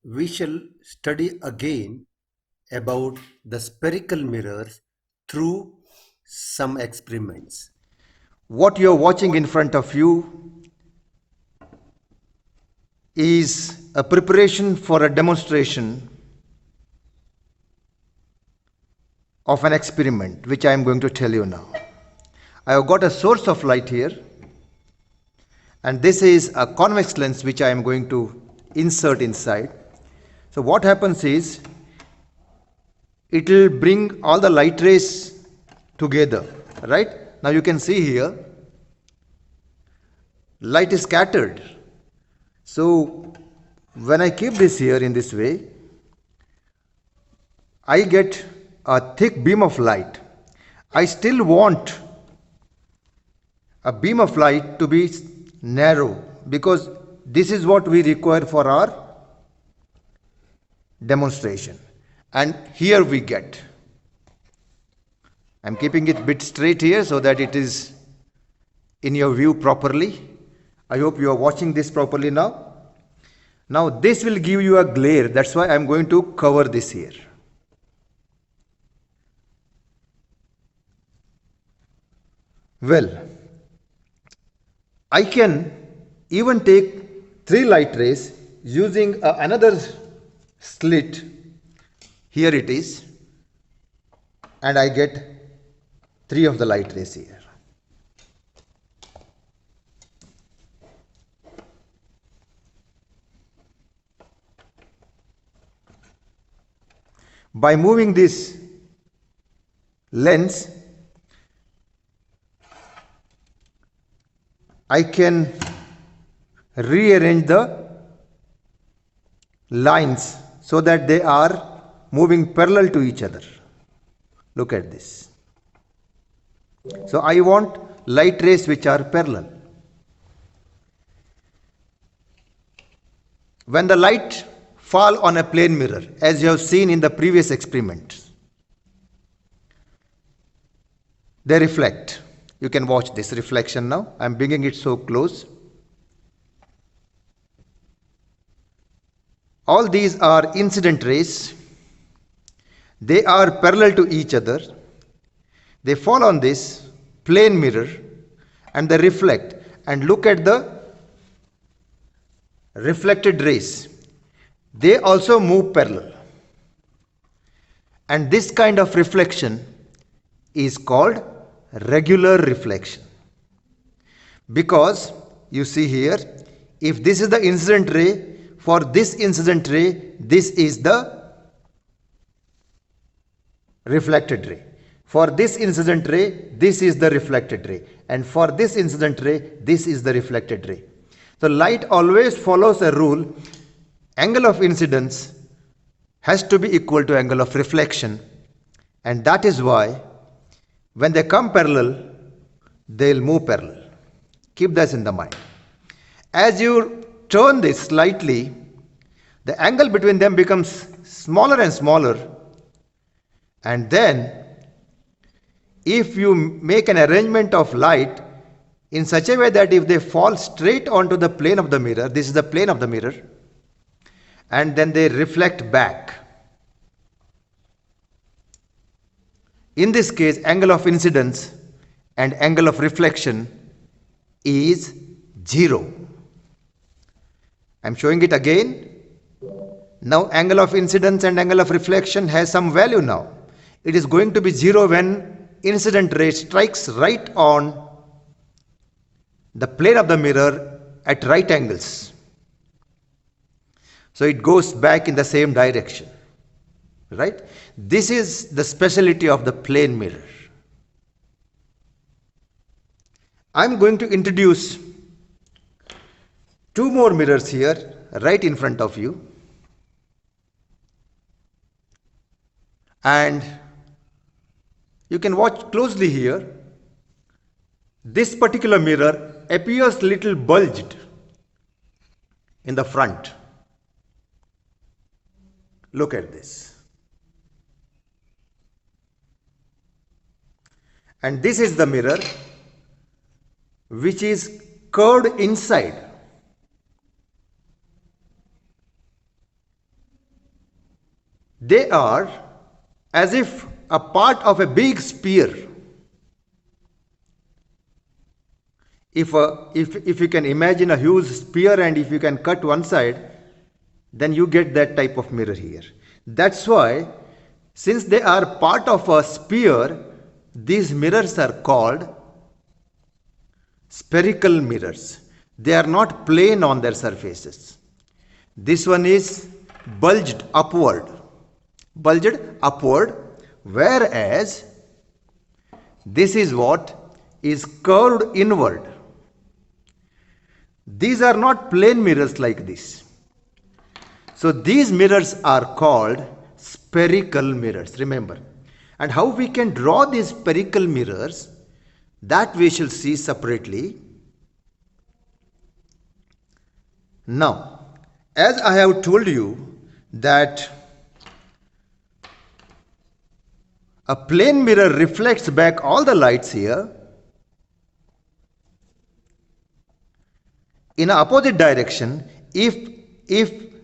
we shall study again about the spherical mirrors through some experiments. What you're watching in front of you is a preparation for a demonstration of an experiment which I am going to tell you now. I have got a source of light here, and this is a convex lens which I am going to insert inside. So what happens is it will bring all the light rays together, right? Now you can see here light is scattered. So when I keep this here in this way, I get a thick beam of light. I still want a beam of light to be narrow because this is what we require for our demonstration. And here we get. I'm keeping it a bit straight here so that it is in your view properly. I hope you are watching this properly now. Now this will give you a glare. That's why I'm going to cover this here. Well, I can even take 3 light rays using another slit. Here it is, and I get 3 of the light rays here. By moving this lens, I can rearrange the lines so that they are moving parallel to each other. Look at this. So I want light rays which are parallel. When the light fall on a plane mirror, as you have seen in the previous experiment, they reflect. You can watch this reflection now. I am bringing it so close. All these are incident rays. They are parallel to each other. They fall on this plane mirror and they reflect. And look at the reflected rays. They also move parallel. And this kind of reflection is called regular reflection. Because you see here, if this is the incident ray, for this incident ray, this is the reflected ray. For this incident ray, this is the reflected ray. And for this incident ray, this is the reflected ray. So light always follows a rule. Angle of incidence has to be equal to angle of reflection. And that is why when they come parallel, they'll move parallel. Keep this in the mind. As you turn this slightly, the angle between them becomes smaller and smaller. And then, if you make an arrangement of light in such a way that if they fall straight onto the plane of the mirror, this is the plane of the mirror, and then they reflect back. In this case, angle of incidence and angle of reflection is 0. I am showing it again. Now angle of incidence and angle of reflection has some value now. It is going to be 0 when incident ray strikes right on the plane of the mirror at right angles. So it goes back in the same direction. Right? This is the specialty of the plane mirror. I am going to introduce 2 more mirrors here right in front of you. And you can watch closely here. This particular mirror appears little bulged in the front. Look at this. And this is the mirror which is curved inside. They are as if a part of a big spear. If you can imagine a huge spear and if you can cut one side, then you get that type of mirror here. That's why, since they are part of a spear, these mirrors are called spherical mirrors. They are not plain on their surfaces. This one is bulged upward, whereas this is what is curved inward. These are not plain mirrors like this. So these mirrors are called spherical mirrors, remember. And how we can draw these spherical mirrors, that we shall see separately. Now, as I have told you that a plane mirror reflects back all the lights here in an opposite direction if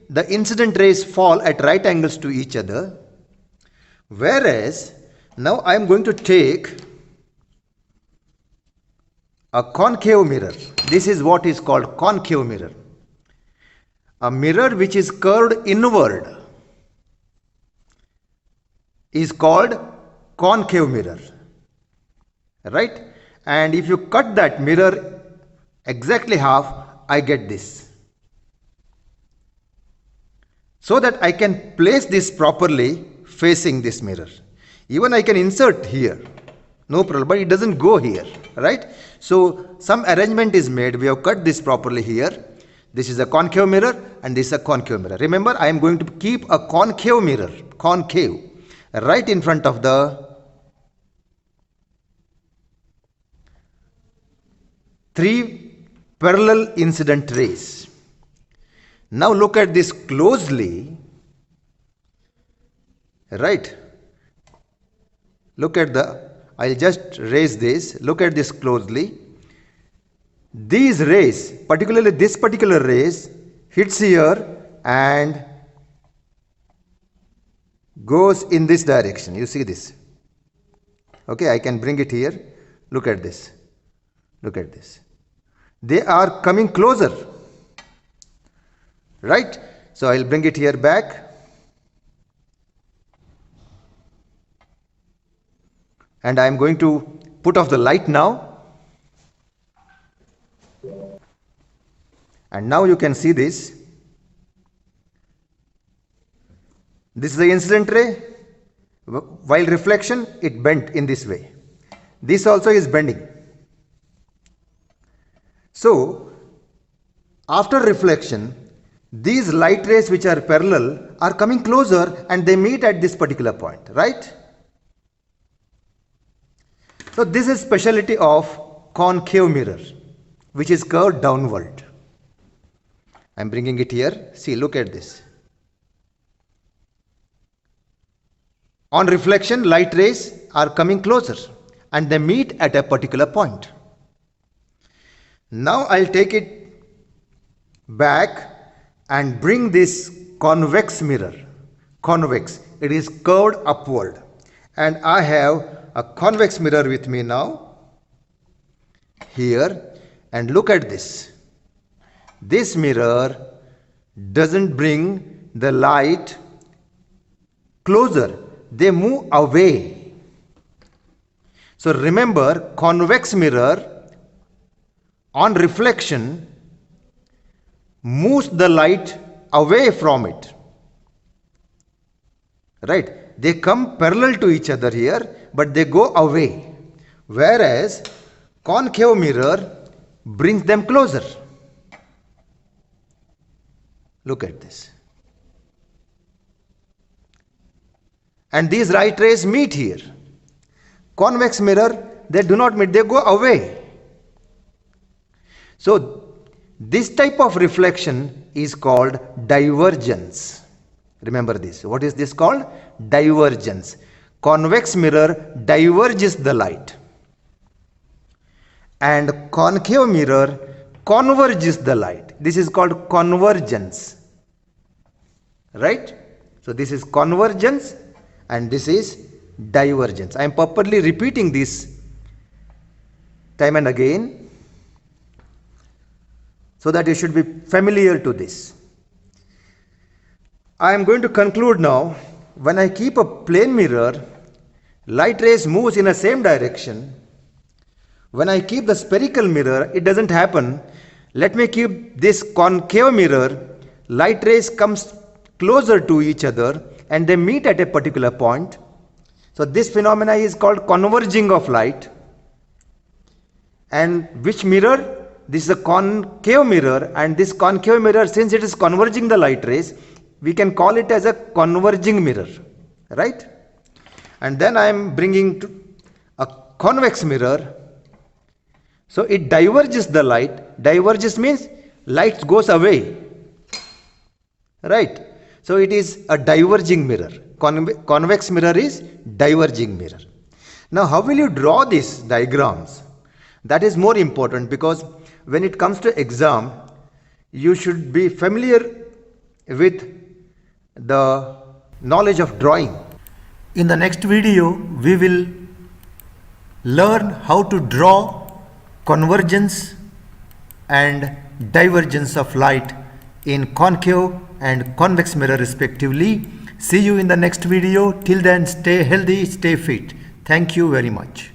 the incident rays fall at right angles to each other. Whereas now I am going to take a concave mirror. This is what is called concave mirror. A mirror which is curved inward is called concave mirror, right? And if you cut that mirror exactly half, I get this. So that I can place this properly facing this mirror. Even I can insert here, no problem, but it doesn't go here, right? So some arrangement is made. We have cut this properly here. This is a concave mirror and this is a concave mirror. Remember, I am going to keep a concave mirror, concave, right in front of the three parallel incident rays. Now look at this closely, right? Look at I'll just raise this, look at this closely. These rays, particularly this particular rays, hits here and goes in this direction. You see this? Okay, I can bring it here. Look at this. Look at this. They are coming closer, right? So I'll bring it here back. And I'm going to put off the light now. And now you can see this. This is the incident ray. While reflection, it bent in this way. This also is bending. So, after reflection, these light rays which are parallel are coming closer and they meet at this particular point, right? So, this is speciality of concave mirror, which is curved downward. I am bringing it here. See, look at this. On reflection, light rays are coming closer and they meet at a particular point. Now I'll take it back and bring this convex mirror. Convex, it is curved upward. And I have a convex mirror with me now here, and look at this. This mirror doesn't bring the light closer, they move away. So remember, convex mirror on reflection moves the light away from it, right? They come parallel to each other here, but they go away, whereas concave mirror brings them closer. Look at this. And these light rays meet here. Convex mirror, they do not meet, they go away. So this type of reflection is called divergence. Remember this. What is this called? Divergence. Convex mirror diverges the light. And concave mirror converges the light. This is called convergence. Right? So this is convergence and this is divergence. I am purposely repeating this time and again so that you should be familiar to this. I am going to conclude now. When I keep a plane mirror, light rays moves in the same direction. When I keep the spherical mirror, it doesn't happen. Let me keep this concave mirror, light rays comes closer to each other and they meet at a particular point. So this phenomena is called converging of light. And which mirror? This is a concave mirror, and this concave mirror, since it is converging the light rays, we can call it as a converging mirror, right? And then I am bringing to a convex mirror. So it diverges the light. Diverges means light goes away, right? So it is a diverging mirror. Convex mirror is diverging mirror. Now how will you draw these diagrams? That is more important, because when it comes to exam, you should be familiar with the knowledge of drawing. In the next video, we will learn how to draw convergence and divergence of light in concave and convex mirror respectively. See you in the next video. Till then, stay healthy, stay fit. Thank you very much.